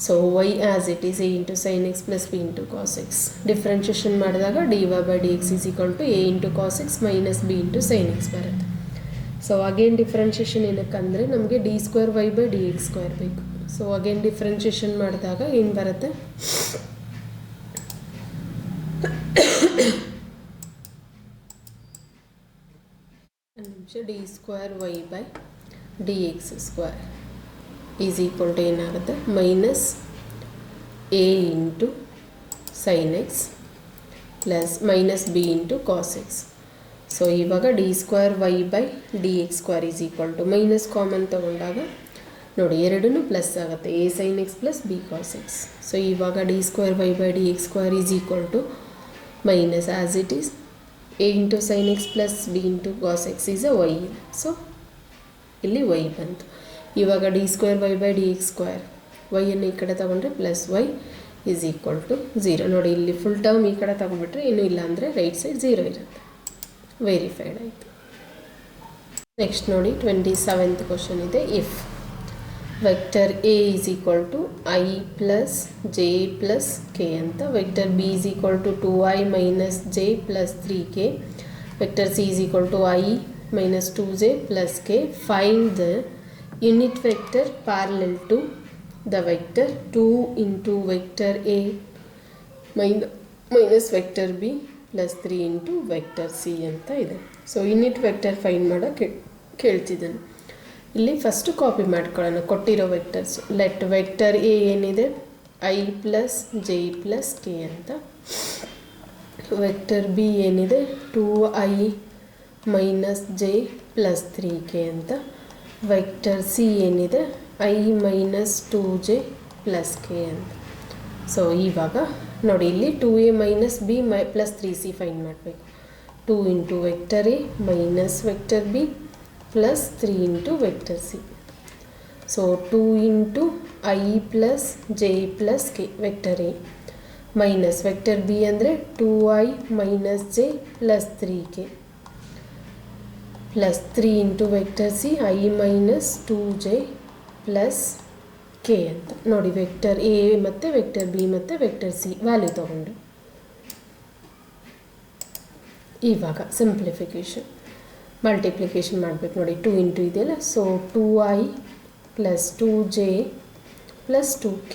So y as it is a into sine x plus b into cos x. Differentiation ಮಾಡಿದಾಗ d y by d x is equal to a into cos x minus b into sine x ಬರುತ್ತೆ. So again differentiation ಏನಕ್ಕಂದರೆ ನಮಗೆ d square y by d x square ಬೇಕು. So again differentiation ಮಾಡಿದಾಗ ಏನು ಬರುತ್ತೆ, d square y by d x square is equal to ಏನಾಗುತ್ತೆ, minus a into sine x plus minus b into cos x. So ಇವಾಗ d square y by d x square is equal to minus common ತೊಗೊಂಡಾಗ ನೋಡಿ ಎರಡೂ plus ಆಗುತ್ತೆ, a sine x plus B cos x. So ಇವಾಗ d square y by d x square is equal to minus as it is a into sine x plus b into cos x is uh y. So ಇಲ್ಲಿ y ಬಂತು. ಇವಾಗ d square y by d x square ವೈಯನ್ನು ಈ ಕಡೆ ತಗೊಂಡ್ರೆ plus y is equal to 0. ನೋಡಿ ಇಲ್ಲಿ full term ಈ ಕಡೆ ತಗೊಂಡ್ಬಿಟ್ರೆ ಏನೂ ಇಲ್ಲ ಅಂದರೆ ರೈಟ್ ಸೈಡ್ 0 ಇರುತ್ತೆ. ವೆರಿಫೈಡ್ ಆಯಿತು. ನೆಕ್ಸ್ಟ್ ನೋಡಿ 27th ಕ್ವಶನ್ ಇದೆ. If vector A is equal to i plus j plus k ಅಂತ, vector B is equal to 2i minus j plus 3k, vector C is equal to i minus 2j plus k, find the unit vector parallel to the vector 2 into vector A minus vector B plus 3 into vector C ಅಂತ ಇದೆ. So unit vector find ಮಾಡೋಕ್ಕೆ ಕೇಳ್ತಿದ್ದಾನೆ. ಇಲ್ಲಿ first copy ಮಾಡ್ಕೊಳ್ಳೋಣ ಕೊಟ್ಟಿರೋ vectors. Let vector A ಏನಿದೆ I plus j plus k ಅಂತ, vector B ಏನಿದೆ 2i minus j plus 3k ಅಂತ, ವೆಕ್ಟರ್ ಸಿ ಏನಿದೆ I minus 2j plus k ಅಂತ. ಸೊ ಇವಾಗ ನೋಡಿ ಇಲ್ಲಿ 2a minus B plus 3c find ಮಾಡಬೇಕು. 2 into vector A minus vector B plus 3 into vector C. So 2 into I plus j plus K vector A minus vector B ಅಂದರೆ 2i minus j plus 3k plus 3 into vector C I minus 2j plus k ಅಂತ. ನೋಡಿ vector A ಮತ್ತು vector B ಮತ್ತು vector C value ತಗೊಂಡು ಇವಾಗ simplification multiplication ಮಾಡಬೇಕು. ನೋಡಿ 2 into ಇದೆಯಲ್ಲ, so 2i plus 2j plus 2k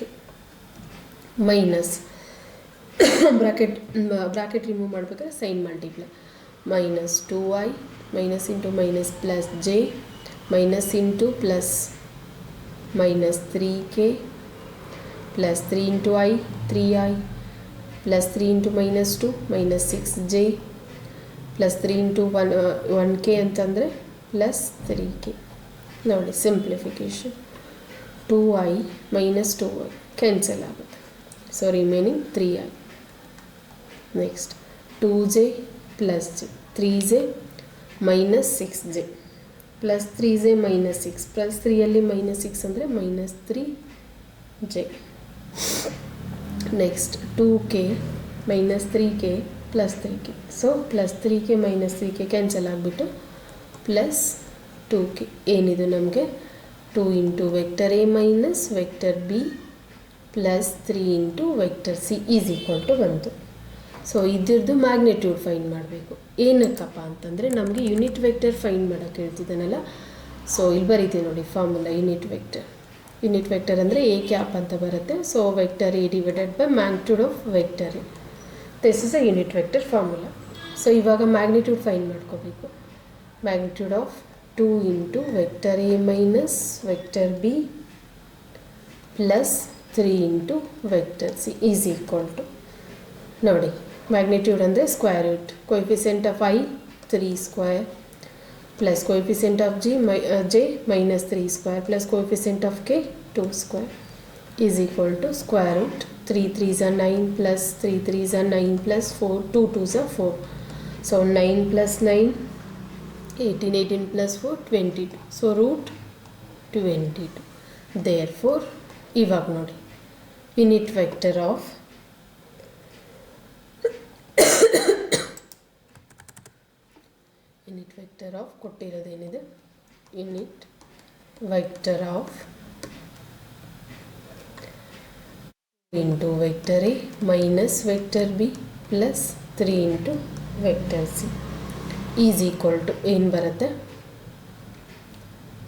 minus bracket remove ಮಾಡಬೇಕಾದ್ರೆ sign multiply minus 2i minus into minus plus j minus into plus minus 3k plus 3 into i 3i plus 3 into minus 2 minus 6j plus 3 into 1k ಅಂತಂದರೆ plus 3k. ನೋಡಿ simplification 2i minus 2i cancel ಆಗುತ್ತೆ. So remaining 3i. Next 2j plus j 3j minus 6j plus 3j minus 6 plus 3ಯಲ್ಲಿ minus 6 ಅಂದರೆ minus 3j. Next 2k minus 3k plus 3k. ಸೊ plus 3k minus 3k cancel ಆಗಿಬಿಟ್ಟು plus 2k ಏನಿದು ನಮಗೆ 2 into vector A minus vector B plus 3 into vector C is equal to ಬಂತು. So ಇದ್ರದ್ದು magnitude find ಮಾಡಬೇಕು. ಏನಕ್ಕಪ್ಪ ಅಂತಂದರೆ ನಮಗೆ ಯೂನಿಟ್ ವೆಕ್ಟರ್ ಫೈಂಡ್ ಮಾಡೋಕ್ಕೆ ಹೇಳ್ತಿದ್ದಾನಲ್ಲ. ಸೊ ಇಲ್ಲಿ ಬರೀತೀವಿ ನೋಡಿ ಫಾರ್ಮುಲಾ ಯೂನಿಟ್ ವೆಕ್ಟರ್ ಅಂದರೆ ಎ ಕ್ಯಾಪ್ ಅಂತ ಬರುತ್ತೆ. So vector a divided by magnitude of vector a, this is a unit vector formula. So ಇವಾಗ ಮ್ಯಾಗ್ನಿಟ್ಯೂಡ್ ಫೈಂಡ್ ಮಾಡ್ಕೋಬೇಕು. Magnitude of 2 into vector A minus vector B plus 3 into vector C is equal to, ನೋಡಿ magnitude ಅಂದರೆ square root, coefficient of i 3 square plus coefficient of j minus 3 square plus coefficient of K 2 square is equal to square root 3 3s are 9 plus 3 3s are 9 plus 4 2 2s are 4. So 9 plus 9 18 18 plus 4 22. So root 22. Therefore, ಇವಾಗ ನೋಡಿ unit vector of ಕೊಟ್ಟಿರೋದೇನಿದೆ unit vector of into vector A minus vector B plus 3 into vector C is equal to ಏನು ಬರುತ್ತೆ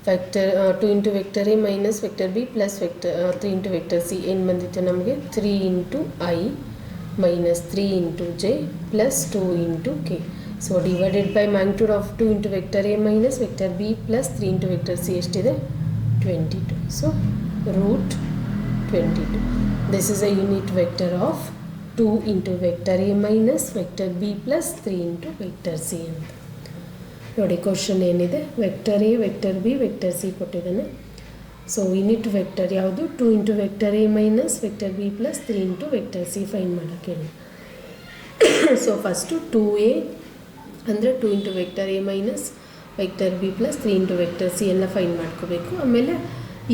vector 2 into vector A minus vector B plus vector 3 into vector C ಏನು ಬಂದಿತ್ತು ನಮಗೆ 3 into I minus 3 into J plus 2 into K. So divided by magnitude of 2 into vector A minus vector B plus 3 into vector C ಎಷ್ಟಿದೆ 22. So root 22. This is a unit vector of 2 into vector A minus vector B plus 3 into vector C ಅಂತ ನೋಡಿ question ಏನಿದೆ vector A vector B vector C ಕೊಟ್ಟಿದ್ದಾನೆ. So unit vector ಯಾವುದು 2 into vector A minus vector B plus 3 into vector C find ಮಾಡೋಕ್ಕೆ. So first 2A ಅಂದರೆ 2 into vector A minus vector B plus 3 into vector C ಎಲ್ಲ find ಮಾಡ್ಕೋಬೇಕು. ಆಮೇಲೆ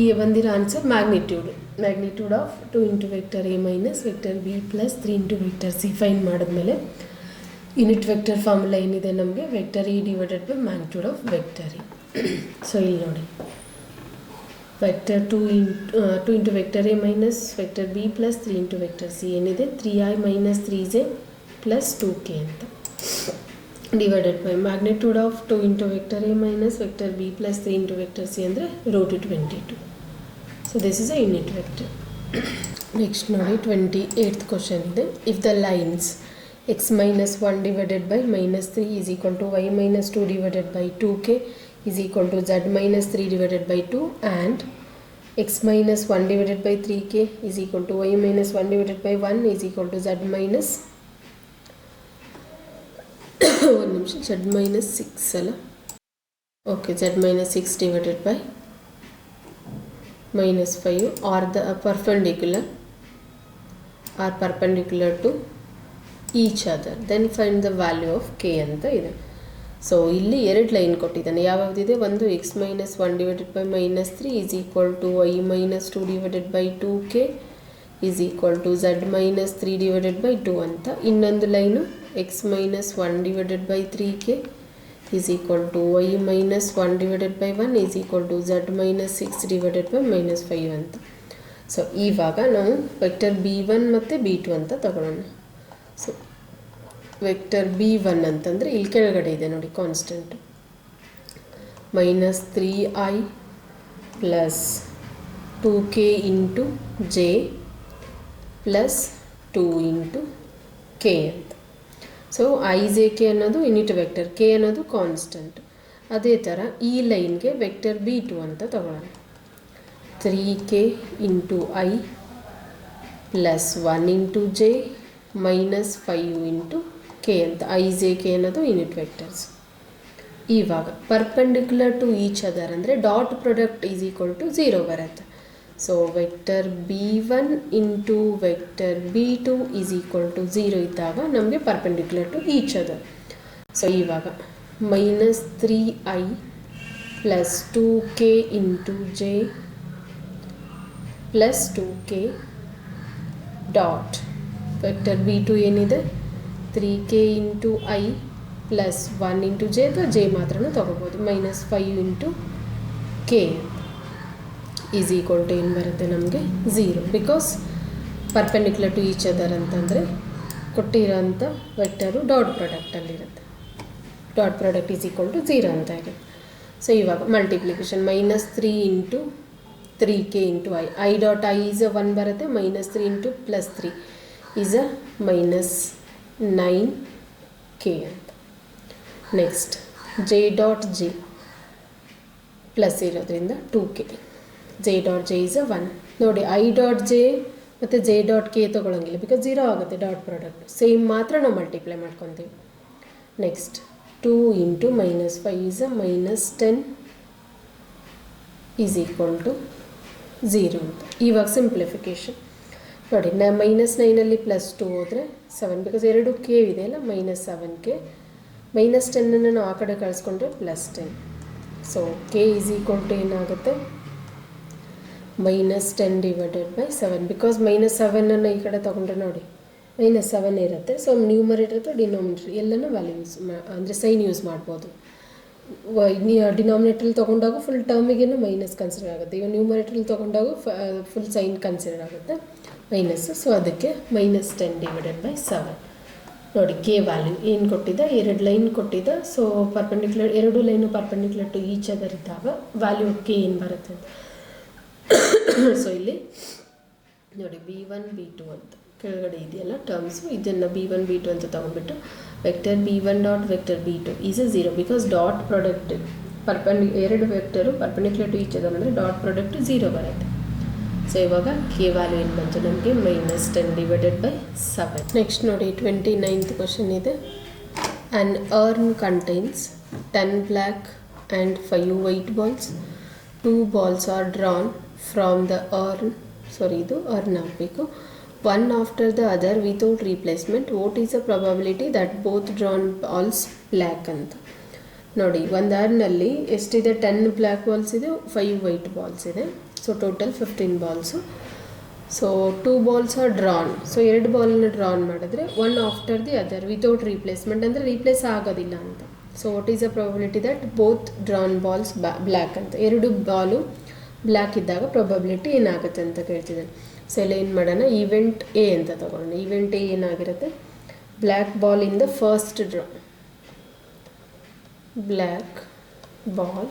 ಈ ಬಂದಿರೋ answer magnitude of 2 into vector A minus vector B plus 3 into vector C find ಮಾಡಿದ್ಮೇಲೆ unit vector formula ಏನಿದೆ ನಮಗೆ vector E divided by magnitude of vector E. So ಇಲ್ಲಿ ನೋಡಿ vector 2 into vector A minus vector B plus 3 into vector C ಏನಿದೆ 3I minus 3J plus 2K ಅಂತ divided by magnitude of 2 into vector A minus vector B plus 3 into vector C ಅಂದರೆ root 22. So this is a unit vector. Next ನೋಡಿ 28th question ಇದೆ. If the lines x minus 1 divided by minus 3 is equal to y minus 2 divided by 2k is equal to z minus 3 divided by 2 and x minus 1 divided by 3k is equal to y minus 1 divided by 1 is equal to z minus ಒಂದು ನಿಮಿಷ z minus 6 ಅಲ್ಲ okay z minus 6 divided by minus 5 or the perpendicular to each other, then find the value of k ಅಂತ ಇದೆ. So ಇಲ್ಲಿ ಎರಡು line ಕೊಟ್ಟಿದ್ದಾನೆ. ಯಾವ್ಯಾವುದಿದೆ ಒಂದು x minus 1 divided by minus 3 is equal to y minus 2 divided by 2k is equal to z minus 3 divided by 2 ಅಂತ. ಇನ್ನೊಂದು line x minus 1 divided by 3k is equal to y minus 1 divided by 1 is equal to z minus 6 divided by minus 5 ಅಂತ. So ಇವಾಗ ನಾವು vector b1 ಮತ್ತು b2 ಅಂತ ತಗೊಳ್ಳೋಣ. So vector b1 ಅಂತಂದರೆ ಇಲ್ಲಿ ಕೆಳಗಡೆ ಇದೆ ನೋಡಿ constant minus 3i plus 2k into j plus 2 into k ಅಂತ. ಸೊ ಐ ಜೆ ಕೆ ಅನ್ನೋದು ಯೂನಿಟ್ ವೆಕ್ಟರ್, ಕೆ ಅನ್ನೋದು ಕಾನ್ಸ್ಟೆಂಟ್. ಅದೇ ಥರ ಈ ಲೈನ್ಗೆ ವೆಕ್ಟರ್ b2 ಅಂತ ತಗೊಳ್ಳೋಣ. 3k into i plus 1 into j minus 5 into k ಅಂತ. ಐ ಜೆ ಕೆ ಅನ್ನೋದು ಯೂನಿಟ್ ವೆಕ್ಟರ್ಸ್. ಇವಾಗ ಪರ್ಪೆಂಡಿಕ್ಯುಲರ್ ಟು ಈಚ್ ಅದರ್ ಅಂದರೆ dot product is equal to 0 ಬರುತ್ತೆ. So vector b1 into vector b2 is equal to 0 ಇದ್ದಾಗ ನಮಗೆ perpendicular to each other. So ಇವಾಗ minus 3i plus 2k into j plus 2k dot vector b2 ಏನಿದೆ 3k into i plus 1 into j ಅಥವಾ j ಮಾತ್ರನೂ ತೊಗೋಬೋದು minus 5 into k is equal to ಏನು ಬರುತ್ತೆ ನಮಗೆ 0. Because perpendicular to each other ಅಂತಂದರೆ ಕೊಟ್ಟಿರೋಂಥ ವೆಕ್ಟರು ಡಾಟ್ ಪ್ರಾಡಕ್ಟಲ್ಲಿರುತ್ತೆ. Dot product is equal to 0 ಅಂತ ಇದೆ. ಸೊ ಇವಾಗ multiplication minus 3 into 3k into i dot i is 1 ಬರುತ್ತೆ minus 3 into plus 3 is minus 9k ಅಂತ. Next j dot j plus ಇರೋದ್ರಿಂದ 2k j dot j is 1. ನೋಡಿ i dot j ಮತ್ತು j dot k ತೊಗೊಳಂಗಿಲ್ಲ because 0 ಆಗುತ್ತೆ dot product. Same ಮಾತ್ರ ನಾವು multiply ಮಾಡ್ಕೊತೀವಿ. Next 2 into minus 5 is minus 10 is equal to 0 ಅಂತ. ಇವಾಗ ಸಿಂಪ್ಲಿಫಿಕೇಶನ್ ನೋಡಿ -9ಅಲ್ಲಿ ಪ್ಲಸ್ 2 ಹೋದರೆ 7 ಬಿಕಾಸ್ ಎರಡು ಕೆ ಇದೆಯಲ್ಲ -7k -10 ನಾವು ಆ ಕಡೆ ಕಳಿಸ್ಕೊಂಡ್ರೆ +10. So k is equal to ಏನಾಗುತ್ತೆ -10 ಡಿವೈಡೆಡ್ ಬೈ 7 ಬಿಕಾಸ್ -7 ಈ ಕಡೆ ತೊಗೊಂಡ್ರೆ ನೋಡಿ -7 ಇರುತ್ತೆ. ಸೊ ನ್ಯೂಮರೇಟರ್ ಅಥವಾ ಡಿನಾಮಿನೇಟರ್ ಎಲ್ಲನೂ ವ್ಯಾಲ್ಯೂ ಯೂಸ್ ಅಂದರೆ ಸೈನ್ ಯೂಸ್ ಮಾಡ್ಬೋದು. ಡಿನಾಮಿನೇಟ್ರಲ್ಲಿ ತೊಗೊಂಡಾಗ ಫುಲ್ ಟರ್ಮಿಗೇನು ಮೈನಸ್ ಕನ್ಸಿಡರ್ ಆಗುತ್ತೆ. ಈಗ ನ್ಯೂಮರೇಟ್ರಲ್ಲಿ ತೊಗೊಂಡಾಗ ಫುಲ್ ಸೈನ್ ಕನ್ಸಿಡರ್ ಆಗುತ್ತೆ ಮೈನಸ್ಸು. ಸೊ ಅದಕ್ಕೆ -10 ಡಿವೈಡೆಡ್ ಬೈ 7 ನೋಡಿ ಕೆ ವ್ಯಾಲ್ಯೂ ಏನು ಕೊಟ್ಟಿದ್ದ, 2 ಲೈನ್ ಕೊಟ್ಟಿದ್ದ. So perpendicular 2 line perpendicular to each other ಇದ್ದಾಗ ವ್ಯಾಲ್ಯೂ ಕೆ ಏನು ಬರುತ್ತೆ ಅಂತ. ಸೊ ಇಲ್ಲಿ ನೋಡಿ B1 B2 ಅಂತ ಕೆಳಗಡೆ ಇದೆಯಲ್ಲ ಟರ್ಮ್ಸು, ಇದನ್ನು B1 B2 ಅಂತ ತೊಗೊಂಡ್ಬಿಟ್ಟು vector B1 dot vector B2 is 0 because dot product ಎರಡು vector perpendicular to each other ಅಂದರೆ ಡಾಟ್ ಪ್ರಾಡಕ್ಟ್ 0 ಬರುತ್ತೆ. ಸೊ ಇವಾಗ ಕೆ ವ್ಯಾಲ್ಯೂ ಏನು ಬಂತು ನಮಗೆ -10 ಡಿವೈಡೆಡ್ ಬೈ 7. ನೆಕ್ಸ್ಟ್ ನೋಡಿ 29th ಕ್ವಶನ್ ಇದೆ. An urn contains 10 black and 5 white balls. 2 balls are drawn from the urn, ಇದು ಅರ್ನ್ ಆಗಬೇಕು, one after the other without replacement. What is the probability that both drawn balls black ಅಂತ ನೋಡಿ. ಒಂದು ಅರ್ನಲ್ಲಿ ಎಷ್ಟಿದೆ, 10 black balls ಇದೆ, 5 white balls ಇದೆ. So total 15 balls. So 2 balls are drawn. So 2 ಬಾಲನ್ನು drawn ಮಾಡಿದ್ರೆ one after the other without replacement ಅಂದರೆ replace ಆಗೋದಿಲ್ಲ ಅಂತ. So what is the probability that both drawn balls black ಅಂತ. 2 ಬಾಲು ಬ್ಲ್ಯಾಕ್ ಇದ್ದಾಗ probability ಏನಾಗುತ್ತೆ ಅಂತ ಕೇಳ್ತಿದ್ದಾನೆ. ಸೊ ಎಲ್ಲ ಏನು ಮಾಡೋಣ, ಈವೆಂಟ್ ಎ ಅಂತ ತಗೊಳ್ಳೋಣ. ಈವೆಂಟ್ ಎ ಏನಾಗಿರುತ್ತೆ, black ball in the first draw, black ball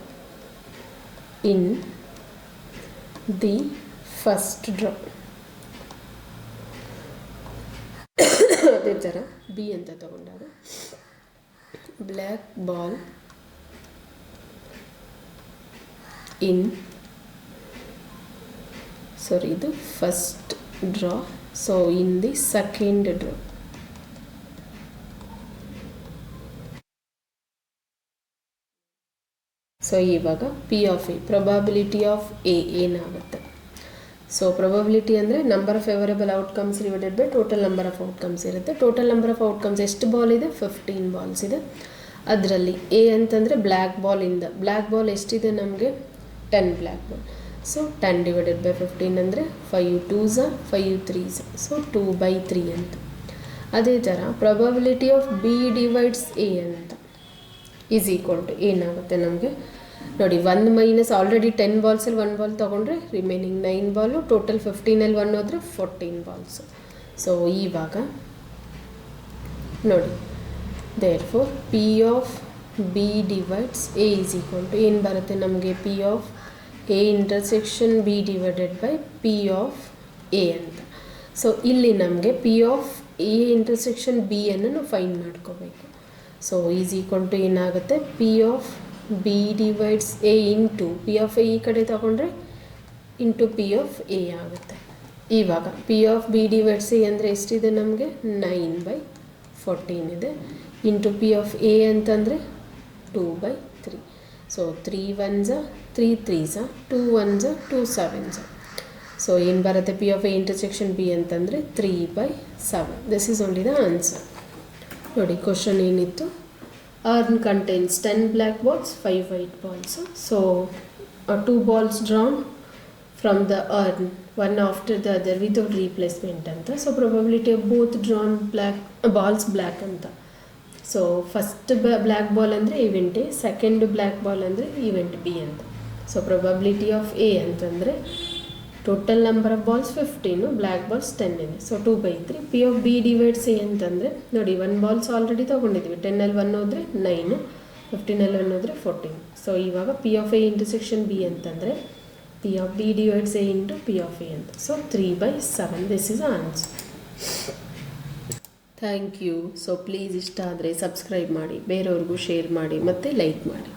in the first draw. ಅದೇ ಥರ ಬಿ ಅಂತ ತಗೊಂಡಾಗ ಬ್ಲ್ಯಾಕ್ ಬಾಲ್ ಇನ್ ಇದು first draw. So in the second draw. So ಇವಾಗ P of A, probability of A ಏನಾಗುತ್ತೆ. So probability ಅಂದರೆ number of favourable outcomes divided by total number of outcomes ಇರುತ್ತೆ. Total number of outcomes ಎಷ್ಟು ball ಇದೆ, 15 balls ಇದೆ. ಅದರಲ್ಲಿ A ಅಂತಂದರೆ black ball ಇಂದ, ಬ್ಲ್ಯಾಕ್ ಬಾಲ್ ಎಷ್ಟಿದೆ ನಮಗೆ, 10 black ball. So 10 divided by 15 ಅಂದರೆ 5 2s 5 3s, ಸೊ 2/3 ಅಂತ. ಅದೇ ಥರ probability of B divides a ಅಂತ ಈಸ್ ಈಕ್ವಲ್ ಟು ಏನಾಗುತ್ತೆ ನಮಗೆ ನೋಡಿ, 1 ಮೈನಸ್ ಆಲ್ರೆಡಿ 10 ಬಾಲ್ಸಲ್ಲಿ 1 ಬಾಲ್ ತೊಗೊಂಡ್ರೆ ರಿಮೈನಿಂಗ್ 9 ಬಾಲು, ಟೋಟಲ್ 15ಅಲ್ಲಿ 1 ಹೋದರೆ 14 ಬಾಲ್ಸು. ಸೊ ಇವಾಗ ನೋಡಿ therefore p of B divides a is equal to ಏನು ಬರುತ್ತೆ ನಮಗೆ, p of A intersection b divided by p of A ಅಂತ. ಸೊ ಇಲ್ಲಿ ನಮಗೆ p of A intersection b ಅನ್ನು ನಾವು ಫೈಂಡ್ ಮಾಡ್ಕೋಬೇಕು. ಸೊ ಈಸ್ ಈಕ್ವಲ್ ಟು ಏನಾಗುತ್ತೆ, P of B divides A into P of A ಈ ಕಡೆ ತಗೊಂಡ್ರೆ ಇಂಟು ಪಿ ಆಫ್ ಎ ಆಗುತ್ತೆ. ಇವಾಗ P of B divides A ಅಂದರೆ ಎಷ್ಟಿದೆ ನಮಗೆ, 9/14 ಇದೆ. ಇಂಟು ಪಿ ಆಫ್ ಎ ಅಂತಂದರೆ 2/3. So 3 1s 3 3s 2 1s 2 7s. So ಏನು ಬರುತ್ತೆ, P of A intersection B ಅಂತಂದರೆ 3/7. This is only the answer. ನೋಡಿ ಕ್ವಶನ್ ಏನಿತ್ತು, urn contains 10 black balls 5 white balls. So 2 balls drawn from the urn one after the other without replacement ಅಂತ. So probability of both drawn black balls black ಅಂತ. So first black ball ಅಂದರೆ event A, second black ball ಅಂದರೆ event B ಅಂತ. So probability of A ಅಂತಂದರೆ total number of balls 15, black balls 10 ಇದೆ. So 2/3. P of B divides A ಅಂತಂದರೆ ನೋಡಿ 1 balls already ತೊಗೊಂಡಿದ್ವಿ, 10ಅಲ್ಲಿ 1 ಹೋದರೆ 9, 15ಅಲ್ಲಿ 1 ಹೋದರೆ 14. ಸೊ ಇವಾಗ P of A intersection B ಅಂತಂದರೆ P of B divides A into P of A ಅಂತ. So 3/7. This is answer. Thank you. So please ಇಷ್ಟ ಆದರೆ subscribe ಮಾಡಿ, ಬೇರೆಯವ್ರಿಗೂ ಶೇರ್ ಮಾಡಿ ಮತ್ತು ಲೈಕ್ ಮಾಡಿ.